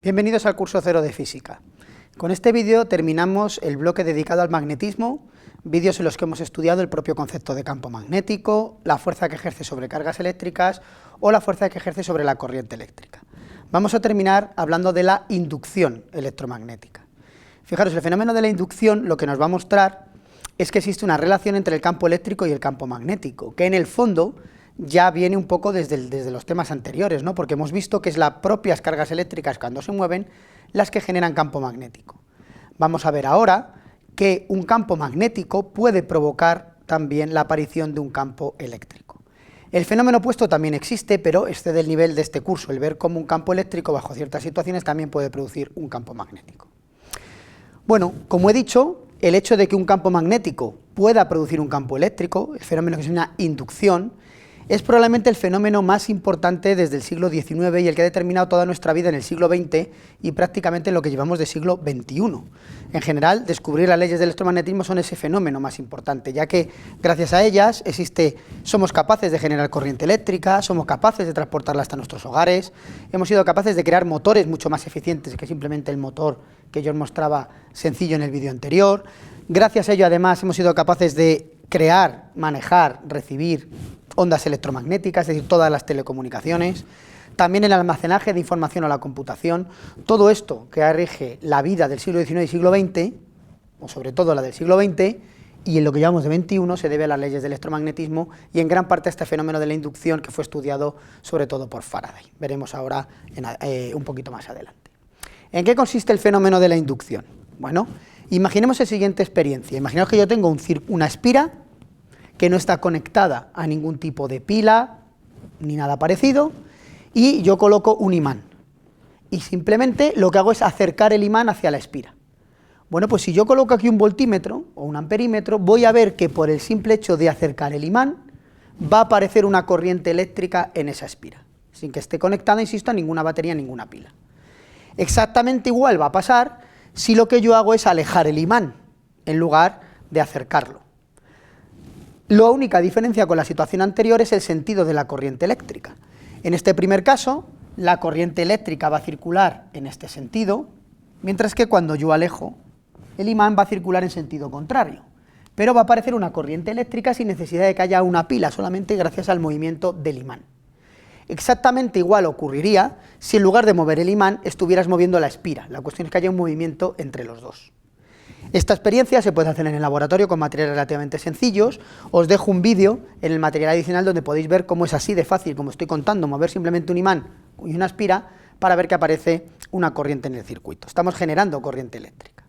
Bienvenidos al curso 0 de Física. Con este vídeo terminamos el bloque dedicado al magnetismo, vídeos en los que hemos estudiado el propio concepto de campo magnético, la fuerza que ejerce sobre cargas eléctricas o la fuerza que ejerce sobre la corriente eléctrica. Vamos a terminar hablando de la inducción electromagnética. Fijaros, el fenómeno de la inducción lo que nos va a mostrar es que existe una relación entre el campo eléctrico y el campo magnético, que en el fondo ya viene un poco desde los temas anteriores, ¿no? Porque hemos visto que es las propias cargas eléctricas cuando se mueven las que generan campo magnético. Vamos a ver ahora que un campo magnético puede provocar también la aparición de un campo eléctrico. El fenómeno opuesto también existe, pero excede el nivel de este curso, el ver cómo un campo eléctrico bajo ciertas situaciones también puede producir un campo magnético. Bueno, como he dicho, el hecho de que un campo magnético pueda producir un campo eléctrico, el fenómeno que es una inducción, es probablemente el fenómeno más importante desde el siglo XIX y el que ha determinado toda nuestra vida en el siglo XX y prácticamente en lo que llevamos de siglo XXI. En general, descubrir las leyes del electromagnetismo son ese fenómeno más importante, ya que gracias a ellas somos capaces de generar corriente eléctrica, somos capaces de transportarla hasta nuestros hogares, hemos sido capaces de crear motores mucho más eficientes que simplemente el motor que yo os mostraba sencillo en el vídeo anterior. Gracias a ello, además, hemos sido capaces de crear, manejar, recibir ondas electromagnéticas, es decir, todas las telecomunicaciones, también el almacenaje de información o la computación. Todo esto que rige la vida del siglo XIX y siglo XX, o sobre todo la del siglo XX, y en lo que llamamos de XXI, se debe a las leyes del electromagnetismo y en gran parte a este fenómeno de la inducción que fue estudiado sobre todo por Faraday. Veremos ahora un poquito más adelante. ¿En qué consiste el fenómeno de la inducción? Bueno, imaginemos la siguiente experiencia. Imaginaos que yo tengo una espira que no está conectada a ningún tipo de pila ni nada parecido, y yo coloco un imán. Y simplemente lo que hago es acercar el imán hacia la espira. Bueno, pues si yo coloco aquí un voltímetro o un amperímetro, voy a ver que por el simple hecho de acercar el imán va a aparecer una corriente eléctrica en esa espira, sin que esté conectada, insisto, a ninguna batería, ninguna pila. Exactamente igual va a pasar si lo que yo hago es alejar el imán, en lugar de acercarlo. La única diferencia con la situación anterior es el sentido de la corriente eléctrica. En este primer caso, la corriente eléctrica va a circular en este sentido, mientras que cuando yo alejo, el imán va a circular en sentido contrario. Pero va a aparecer una corriente eléctrica sin necesidad de que haya una pila, solamente gracias al movimiento del imán. Exactamente igual ocurriría si en lugar de mover el imán estuvieras moviendo la espira. La cuestión es que haya un movimiento entre los dos. Esta experiencia se puede hacer en el laboratorio con materiales relativamente sencillos. Os dejo un vídeo en el material adicional donde podéis ver cómo es así de fácil, como estoy contando, mover simplemente un imán y una espira para ver que aparece una corriente en el circuito. Estamos generando corriente eléctrica.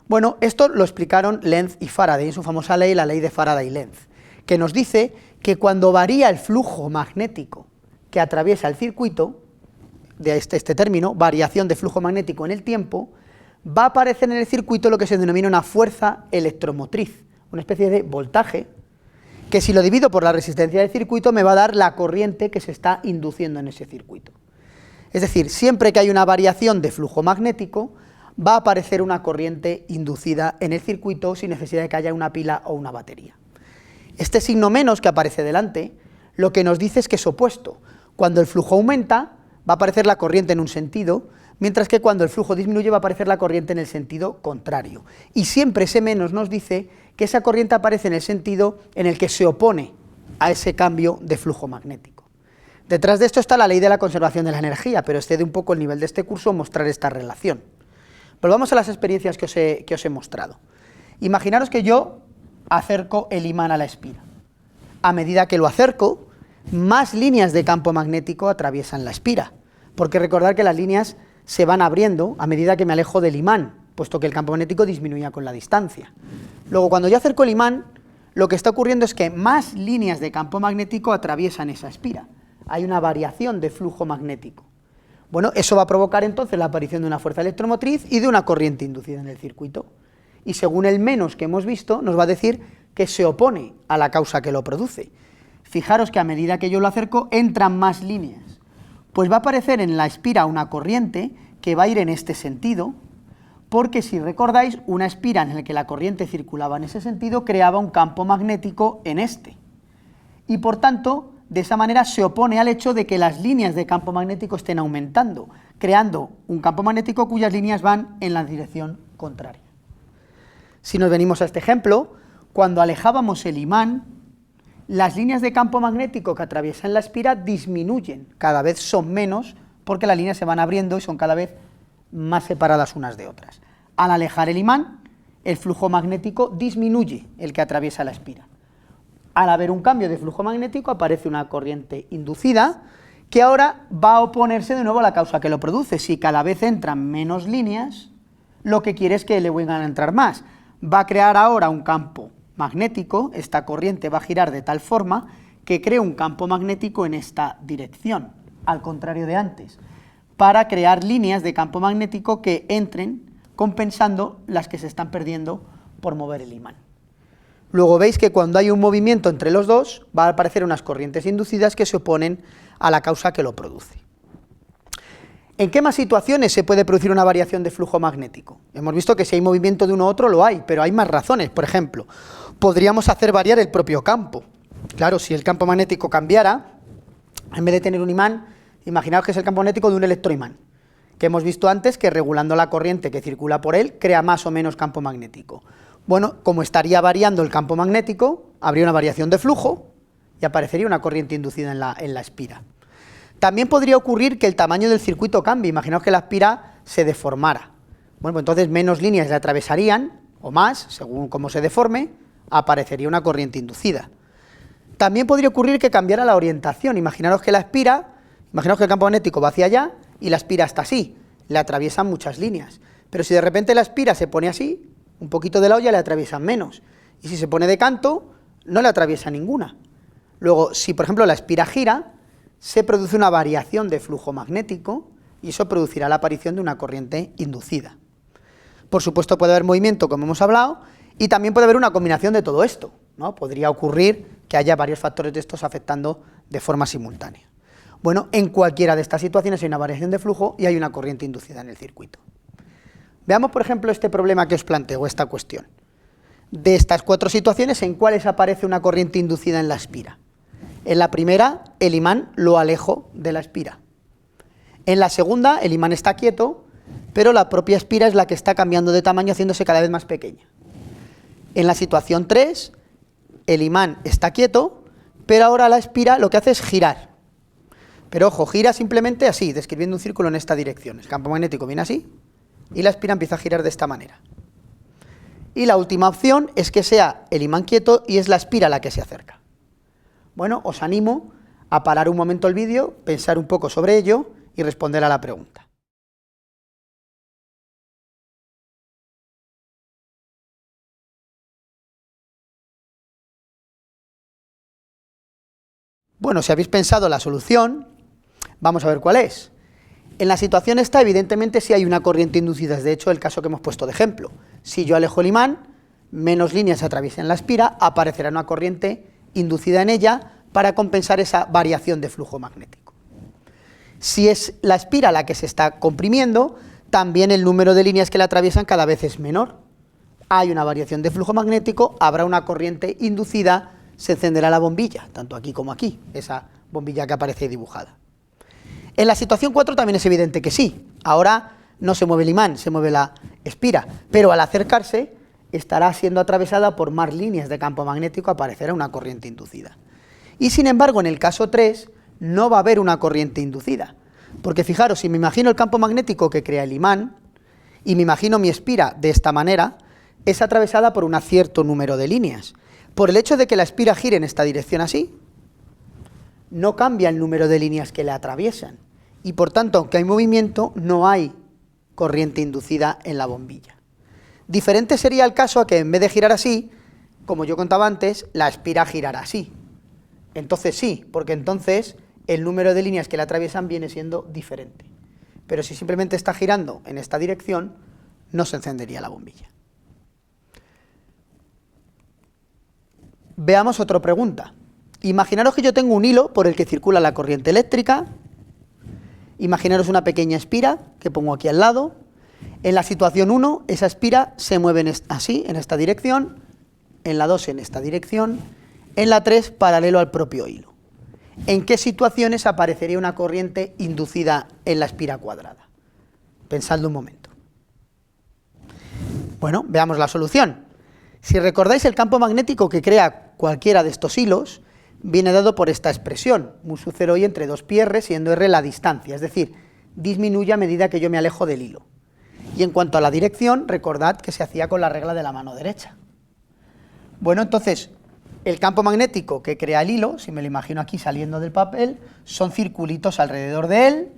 Bueno, esto lo explicaron Lenz y Faraday en su famosa ley, la ley de Faraday-Lenz, que nos dice que cuando varía el flujo magnético que atraviesa el circuito, de este término, variación de flujo magnético en el tiempo, va a aparecer en el circuito lo que se denomina una fuerza electromotriz, una especie de voltaje, que si lo divido por la resistencia del circuito me va a dar la corriente que se está induciendo en ese circuito. Es decir, siempre que hay una variación de flujo magnético, va a aparecer una corriente inducida en el circuito sin necesidad de que haya una pila o una batería. Este signo menos que aparece delante, lo que nos dice es que es opuesto. Cuando el flujo aumenta, va a aparecer la corriente en un sentido, mientras que cuando el flujo disminuye va a aparecer la corriente en el sentido contrario. Y siempre ese menos nos dice que esa corriente aparece en el sentido en el que se opone a ese cambio de flujo magnético. Detrás de esto está la ley de la conservación de la energía, pero excede un poco el nivel de este curso mostrar esta relación. Volvamos a las experiencias que os he mostrado. Imaginaros que yo acerco el imán a la espira. A medida que lo acerco, más líneas de campo magnético atraviesan la espira, porque recordad que las líneas se van abriendo a medida que me alejo del imán, puesto que el campo magnético disminuía con la distancia. Luego, cuando yo acerco el imán, lo que está ocurriendo es que más líneas de campo magnético atraviesan esa espira. Hay una variación de flujo magnético. Bueno, eso va a provocar entonces la aparición de una fuerza electromotriz y de una corriente inducida en el circuito. Y según el menos que hemos visto, nos va a decir que se opone a la causa que lo produce. Fijaros que a medida que yo lo acerco, entran más líneas. Pues va a aparecer en la espira una corriente que va a ir en este sentido, porque si recordáis, una espira en la que la corriente circulaba en ese sentido creaba un campo magnético en este. Y por tanto, de esa manera se opone al hecho de que las líneas de campo magnético estén aumentando, creando un campo magnético cuyas líneas van en la dirección contraria. Si nos venimos a este ejemplo, cuando alejábamos el imán, las líneas de campo magnético que atraviesan la espira disminuyen, cada vez son menos, porque las líneas se van abriendo y son cada vez más separadas unas de otras. Al alejar el imán, el flujo magnético disminuye, el que atraviesa la espira. Al haber un cambio de flujo magnético aparece una corriente inducida que ahora va a oponerse de nuevo a la causa que lo produce. Si cada vez entran menos líneas, lo que quiere es que le vuelvan a entrar más. Va a crear ahora un campo magnético, esta corriente va a girar de tal forma que cree un campo magnético en esta dirección, al contrario de antes, para crear líneas de campo magnético que entren compensando las que se están perdiendo por mover el imán. Luego veis que cuando hay un movimiento entre los dos, va a aparecer unas corrientes inducidas que se oponen a la causa que lo produce. ¿En qué más situaciones se puede producir una variación de flujo magnético? Hemos visto que si hay movimiento de uno a otro lo hay, pero hay más razones. Por ejemplo, podríamos hacer variar el propio campo. Claro, si el campo magnético cambiara, en vez de tener un imán, imaginaos que es el campo magnético de un electroimán, que hemos visto antes que regulando la corriente que circula por él, crea más o menos campo magnético. Bueno, como estaría variando el campo magnético, habría una variación de flujo y aparecería una corriente inducida en la espira. También podría ocurrir que el tamaño del circuito cambie. Imaginaos que la espira se deformara. Bueno, pues entonces menos líneas le atravesarían, o más, según cómo se deforme, aparecería una corriente inducida. También podría ocurrir que cambiara la orientación. Imaginaos que el campo magnético va hacia allá y la espira está así, le atraviesan muchas líneas. Pero si de repente la espira se pone así, un poquito de la olla le atraviesan menos. Y si se pone de canto, no le atraviesa ninguna. Luego, si por ejemplo la espira gira, se produce una variación de flujo magnético y eso producirá la aparición de una corriente inducida. Por supuesto puede haber movimiento, como hemos hablado, y también puede haber una combinación de todo esto, ¿no? Podría ocurrir que haya varios factores de estos afectando de forma simultánea. Bueno, en cualquiera de estas situaciones hay una variación de flujo y hay una corriente inducida en el circuito. Veamos, por ejemplo, este problema que os planteo, esta cuestión. De estas 4 situaciones, ¿en cuáles aparece una corriente inducida en la espira? En la primera, el imán lo alejo de la espira. En la segunda, el imán está quieto, pero la propia espira es la que está cambiando de tamaño, haciéndose cada vez más pequeña. En la situación 3, el imán está quieto, pero ahora la espira lo que hace es girar. Pero ojo, gira simplemente así, describiendo un círculo en esta dirección. El campo magnético viene así, y la espira empieza a girar de esta manera. Y la última opción es que sea el imán quieto y es la espira la que se acerca. Bueno, os animo a parar un momento el vídeo, pensar un poco sobre ello y responder a la pregunta. Bueno, si habéis pensado la solución, vamos a ver cuál es. En la situación esta, evidentemente, sí hay una corriente inducida, es de hecho el caso que hemos puesto de ejemplo. Si yo alejo el imán, menos líneas atraviesen la espira, aparecerá una corriente inducida en ella para compensar esa variación de flujo magnético. Si es la espira la que se está comprimiendo, también el número de líneas que la atraviesan cada vez es menor. Hay una variación de flujo magnético, habrá una corriente inducida, se encenderá la bombilla, tanto aquí como aquí, esa bombilla que aparece ahí dibujada. En la situación 4 también es evidente que sí. Ahora no se mueve el imán, se mueve la espira, pero al acercarse estará siendo atravesada por más líneas de campo magnético, aparecerá una corriente inducida. Y sin embargo, en el caso 3 no va a haber una corriente inducida, porque fijaros, si me imagino el campo magnético que crea el imán y me imagino mi espira de esta manera, es atravesada por un cierto número de líneas. Por el hecho de que la espira gire en esta dirección así, no cambia el número de líneas que la atraviesan. Y por tanto, aunque hay movimiento, no hay corriente inducida en la bombilla. Diferente sería el caso a que en vez de girar así, como yo contaba antes, la espira girará así. Entonces sí, porque entonces el número de líneas que la atraviesan viene siendo diferente. Pero si simplemente está girando en esta dirección, no se encendería la bombilla. Veamos otra pregunta. Imaginaros que yo tengo un hilo por el que circula la corriente eléctrica. Imaginaros una pequeña espira que pongo aquí al lado. En la situación 1, esa espira se mueve así, en esta dirección. En la 2, en esta dirección. En la 3, paralelo al propio hilo. ¿en qué situaciones aparecería una corriente inducida en la espira cuadrada? Pensadlo un momento. Bueno, veamos la solución. Si recordáis, el campo magnético que crea cualquiera de estos hilos viene dado por esta expresión, mu sub 0 i entre 2πr, siendo r la distancia, es decir, disminuye a medida que yo me alejo del hilo. Y en cuanto a la dirección, recordad que se hacía con la regla de la mano derecha. Bueno, entonces, el campo magnético que crea el hilo, si me lo imagino aquí saliendo del papel, son circulitos alrededor de él,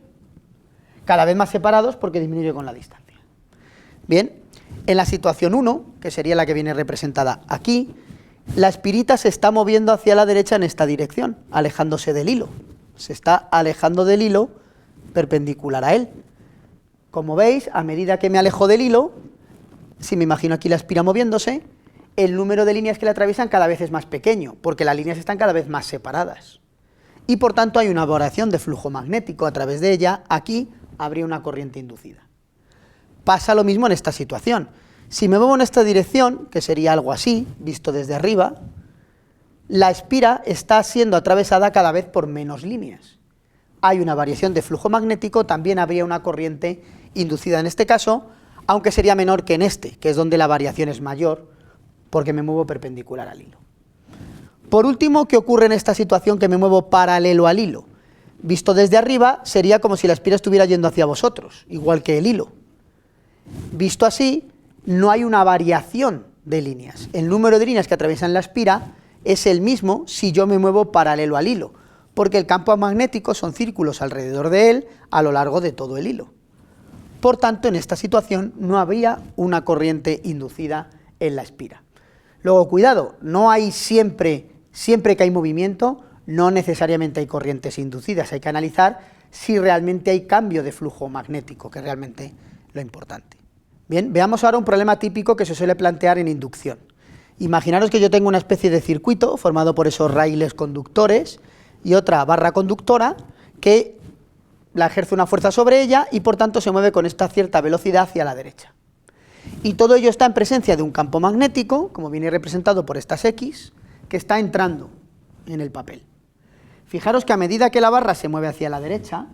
cada vez más separados porque disminuye con la distancia. Bien, en la situación 1, que sería la que viene representada aquí, la espirita se está moviendo hacia la derecha en esta dirección, alejándose del hilo. Se está alejando del hilo perpendicular a él. Como veis, a medida que me alejo del hilo, si me imagino aquí la espira moviéndose, el número de líneas que la atraviesan cada vez es más pequeño, porque las líneas están cada vez más separadas. Y por tanto hay una variación de flujo magnético a través de ella. Aquí habría una corriente inducida. Pasa lo mismo en esta situación. Si me muevo en esta dirección, que sería algo así, visto desde arriba, la espira está siendo atravesada cada vez por menos líneas. Hay una variación de flujo magnético, también habría una corriente inducida en este caso, aunque sería menor que en este, que es donde la variación es mayor, porque me muevo perpendicular al hilo. Por último, ¿qué ocurre en esta situación que me muevo paralelo al hilo? Visto desde arriba, sería como si la espira estuviera yendo hacia vosotros, igual que el hilo. Visto así, no hay una variación de líneas. El número de líneas que atraviesan la espira es el mismo si yo me muevo paralelo al hilo, porque el campo magnético son círculos alrededor de él a lo largo de todo el hilo. Por tanto, en esta situación no habría una corriente inducida en la espira. Luego, cuidado, no hay siempre que hay movimiento, no necesariamente hay corrientes inducidas, hay que analizar si realmente hay cambio de flujo magnético, que es realmente lo importante. Bien, veamos ahora un problema típico que se suele plantear en inducción. Imaginaros que yo tengo una especie de circuito formado por esos raíles conductores y otra barra conductora que la ejerce una fuerza sobre ella y por tanto se mueve con esta cierta velocidad hacia la derecha. Y todo ello está en presencia de un campo magnético, como viene representado por estas X, que está entrando en el papel. Fijaros que a medida que la barra se mueve hacia la derecha,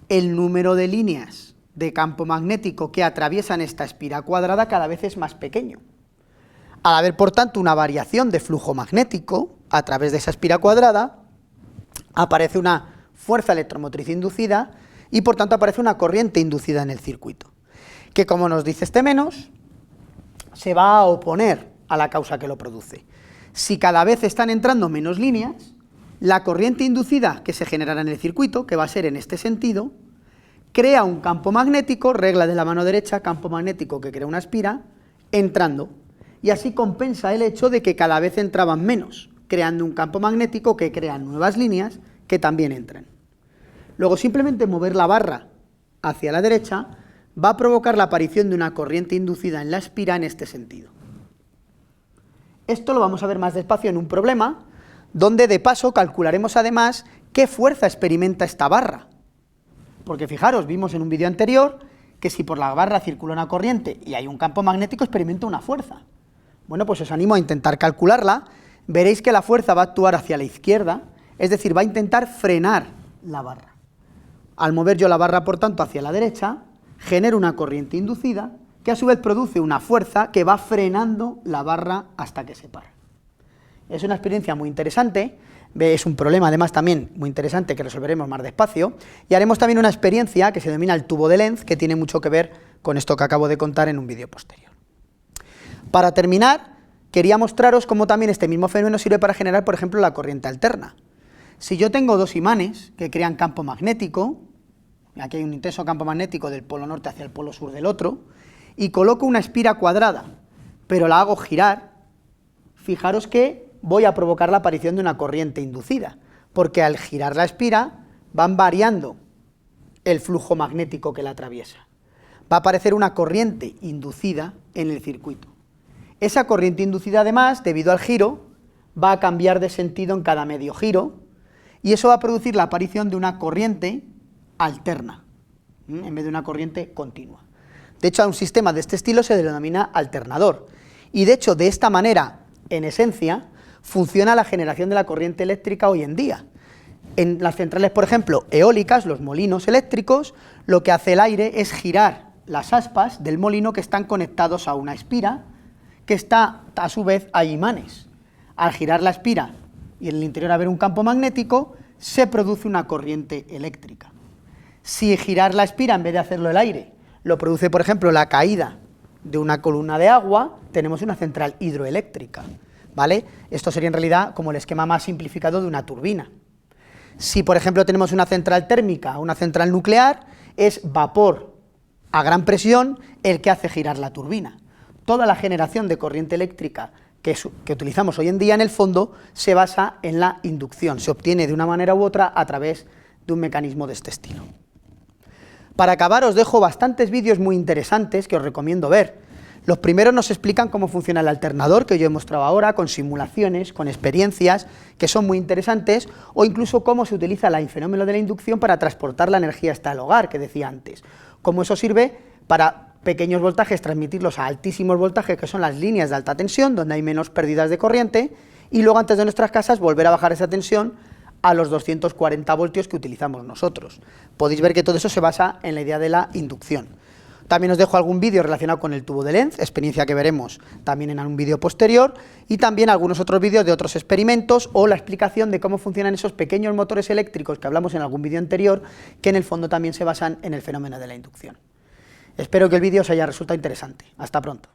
el número de líneas de campo magnético que atraviesan esta espira cuadrada cada vez es más pequeño. Al haber, por tanto, una variación de flujo magnético a través de esa espira cuadrada, aparece una fuerza electromotriz inducida y, por tanto, aparece una corriente inducida en el circuito, que, como nos dice este menos, se va a oponer a la causa que lo produce. Si cada vez están entrando menos líneas, la corriente inducida que se generará en el circuito, que va a ser en este sentido, crea un campo magnético, regla de la mano derecha, campo magnético que crea una espira, entrando, y así compensa el hecho de que cada vez entraban menos, creando un campo magnético que crea nuevas líneas que también entran. Luego, simplemente mover la barra hacia la derecha va a provocar la aparición de una corriente inducida en la espira en este sentido. Esto lo vamos a ver más despacio en un problema, donde de paso calcularemos además qué fuerza experimenta esta barra. Porque fijaros, vimos en un vídeo anterior que si por la barra circula una corriente y hay un campo magnético, experimenta una fuerza. Bueno, pues os animo a intentar calcularla. Veréis que la fuerza va a actuar hacia la izquierda, es decir, va a intentar frenar la barra. Al mover yo la barra, por tanto, hacia la derecha, genera una corriente inducida que a su vez produce una fuerza que va frenando la barra hasta que se para. Es una experiencia muy interesante. Es un problema además también muy interesante que resolveremos más despacio, y haremos también una experiencia que se denomina el tubo de Lenz, que tiene mucho que ver con esto que acabo de contar en un vídeo posterior. Para terminar, quería mostraros cómo también este mismo fenómeno sirve para generar, por ejemplo, la corriente alterna. Si yo tengo dos imanes que crean campo magnético, aquí hay un intenso campo magnético del polo norte hacia el polo sur del otro, y coloco una espira cuadrada, pero la hago girar, fijaros que voy a provocar la aparición de una corriente inducida, porque al girar la espira van variando el flujo magnético que la atraviesa. Va a aparecer una corriente inducida en el circuito. Esa corriente inducida, además, debido al giro, va a cambiar de sentido en cada medio giro, y eso va a producir la aparición de una corriente alterna, en vez de una corriente continua. De hecho, a un sistema de este estilo se denomina alternador, y de hecho, de esta manera, en esencia, funciona la generación de la corriente eléctrica hoy en día. En las centrales, por ejemplo, eólicas, los molinos eléctricos, lo que hace el aire es girar las aspas del molino que están conectados a una espira, que está, a su vez, hay imanes. Al girar la espira y en el interior haber un campo magnético, se produce una corriente eléctrica. Si girar la espira, en vez de hacerlo el aire, lo produce, por ejemplo, la caída de una columna de agua, tenemos una central hidroeléctrica, ¿vale? Esto sería en realidad como el esquema más simplificado de una turbina. Si, por ejemplo, tenemos una central térmica o una central nuclear, es vapor a gran presión el que hace girar la turbina. Toda la generación de corriente eléctrica que utilizamos hoy en día, en el fondo, se basa en la inducción, se obtiene de una manera u otra a través de un mecanismo de este estilo. Para acabar, os dejo bastantes vídeos muy interesantes que os recomiendo ver. Los primeros nos explican cómo funciona el alternador, que yo he mostrado ahora, con simulaciones, con experiencias, que son muy interesantes, o incluso cómo se utiliza el fenómeno de la inducción para transportar la energía hasta el hogar, que decía antes. Cómo eso sirve para pequeños voltajes, transmitirlos a altísimos voltajes, que son las líneas de alta tensión, donde hay menos pérdidas de corriente, y luego antes de nuestras casas volver a bajar esa tensión a los 240 voltios que utilizamos nosotros. Podéis ver que todo eso se basa en la idea de la inducción. También os dejo algún vídeo relacionado con el tubo de Lenz, experiencia que veremos también en un vídeo posterior, y también algunos otros vídeos de otros experimentos o la explicación de cómo funcionan esos pequeños motores eléctricos que hablamos en algún vídeo anterior, que en el fondo también se basan en el fenómeno de la inducción. Espero que el vídeo os haya resultado interesante. Hasta pronto.